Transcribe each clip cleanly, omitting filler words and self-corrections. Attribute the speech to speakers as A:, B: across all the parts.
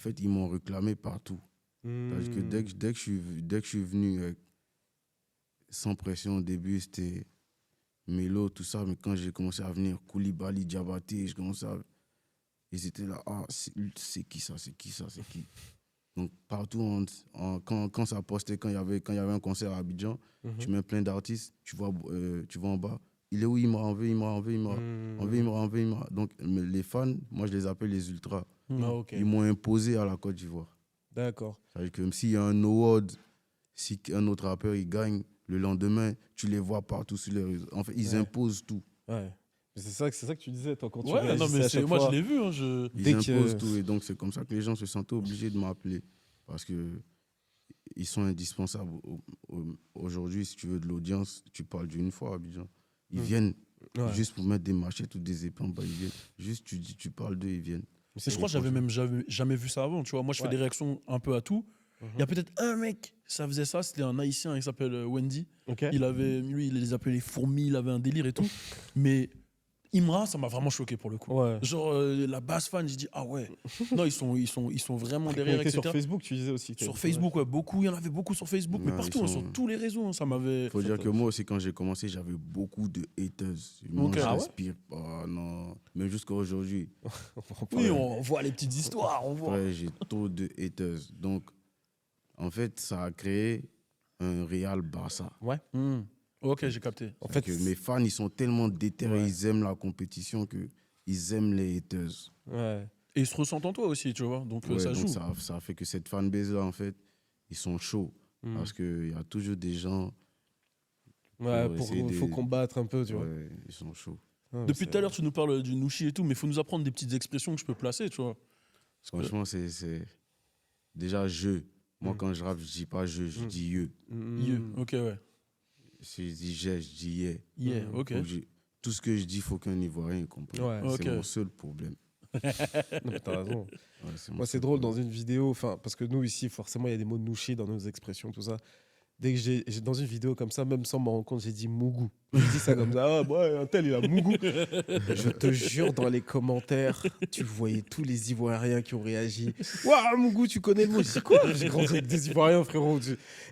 A: En fait, ils m'ont réclamé partout. Parce que dès que je suis venu sans pression au début, c'était Melo, tout ça. Mais quand j'ai commencé à venir, Koulibaly, Diabaté, je commençais à... Ils étaient là, ah, c'est qui ça, c'est qui ça, c'est qui. Donc partout, quand ça postait, quand il y avait un concert à Abidjan, tu mets plein d'artistes, tu vois en bas, il est où, il m'a enlevé, il m'a enlevé, il m'a enlevé, il m'a enlevé, il m'a... Donc les fans, moi je les appelle les ultras.
B: Ah, ok.
A: Ils m'ont imposé à la Côte d'Ivoire.
B: D'accord.
A: C'est-à-dire que même s'il y a un award, si un autre rappeur il gagne, le lendemain, tu les vois partout sur les réseaux. En fait, ils imposent tout.
B: Ouais. Mais c'est ça que tu disais, toi, quand tu
C: Ouais, non,
B: réagissais
C: mais
B: à chaque
C: moi,
B: fois.
C: je l'ai vu. Hein,
A: Ils
B: Dès
A: imposent
B: que-
A: tout. Et donc, c'est comme ça que les gens se sentaient obligés de m'appeler. Parce que ils sont indispensables. Aujourd'hui, si tu veux de l'audience, tu parles d'une fois à Abidjan. Ils viennent juste pour mettre des machettes ou des épées en bas. Ils viennent. Juste, tu parles d'eux, ils viennent.
C: Je crois que j'avais même jamais vu ça avant. Tu vois, moi, je fais des réactions un peu à tout. Il y a peut-être un mec, ça faisait ça. C'était un Haïtien, il s'appelle Wendy.
B: Ok.
C: Lui, il les appelait les fourmis. Il avait un délire et tout. Mais Imra, ça m'a vraiment choqué pour le coup.
B: Ouais.
C: Genre la basse fan, j'ai dit ah ouais. Non, ils sont vraiment derrière,
B: Connecté
C: etc.
B: sur Facebook, tu disais aussi.
C: Sur Facebook, ouais, beaucoup. Il y en avait beaucoup sur Facebook, mais
A: Ouais,
C: partout,
A: ils
C: hein,
A: sont-
C: sur tous les réseaux. Hein, ça m'avait.
A: Il faut dire que moi aussi, quand j'ai commencé, j'avais beaucoup de haters. Moi,
C: Ok.
A: je
C: Ah ouais
A: respire pas, non. Même jusqu'à aujourd'hui.
C: Oui, on voit les petites histoires, on voit.
A: Ouais, j'ai trop de haters. Donc, en fait, ça a créé un Real Barça.
B: Ouais.
C: Ok, j'ai capté.
B: En fait,
A: Que mes fans, ils sont tellement déterrés, ils aiment la compétition qu'ils aiment les haters.
B: ouais.
C: Et ils se ressentent en toi aussi, tu vois. Donc
A: Ouais,
C: ça
A: donc
C: joue.
A: ça fait que cette fanbase-là, en fait, ils sont chauds. Parce qu'il y a toujours des gens...
B: Ouais,
A: Pour essayer
B: il faut
A: de-
B: combattre un peu, tu vois.
A: Ouais, ils sont chauds.
B: Ouais,
C: Depuis
B: c'est-
C: tout à l'heure, tu nous parles du nouchi et tout, mais il faut nous apprendre des petites expressions que je peux placer, tu vois.
A: Franchement, c'est... Déjà, je. Moi, quand je rappe, je dis pas je dis ye.
C: Yeah. Ok, ouais.
A: Si je dis je dis ye.
C: Yeah, ok.
A: Tout ce que je dis, il faut qu'un Ivoirien comprenne.
B: Ouais.
A: C'est
C: Ok.
A: mon seul problème.
B: Non, mais t'as raison.
A: Ouais, c'est mon
B: Moi, c'est
A: seul
B: drôle,
A: problème.
B: dans une vidéo, parce que nous, ici, forcément, il y a des mots de nouchi dans nos expressions, tout ça. Dès que j'ai dans une vidéo comme ça, même sans m'en rendre compte, j'ai dit mougou. J'ai dit ça comme ça, ah, ouais, un tel, il a mougou. Je te jure, dans les commentaires, tu voyais tous les Ivoiriens qui ont réagi. Waouh, mougou, tu connais le mot. Je dis quoi? J'ai grandi avec des Ivoiriens, frérot.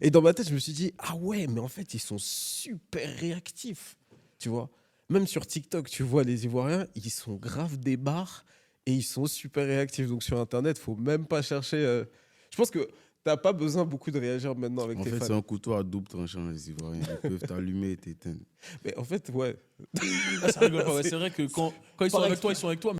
B: Et dans ma tête, je me suis dit, ah ouais, mais en fait, ils sont super réactifs. Tu vois? Même sur TikTok, tu vois, les Ivoiriens, ils sont grave des barres et ils sont super réactifs. Donc sur Internet, faut même pas chercher. Je pense que t'as pas besoin beaucoup de réagir maintenant avec
A: En
B: tes
A: fait,
B: fans.
A: c'est un couteau à double tranchant, les Ivoiriens. Ils peuvent t'allumer et t'éteindre.
B: Mais en fait, ouais.
C: Ah, ça rigole pas, ouais. C'est vrai que quand ils sont
B: Par
C: avec toi, ils sont avec toi.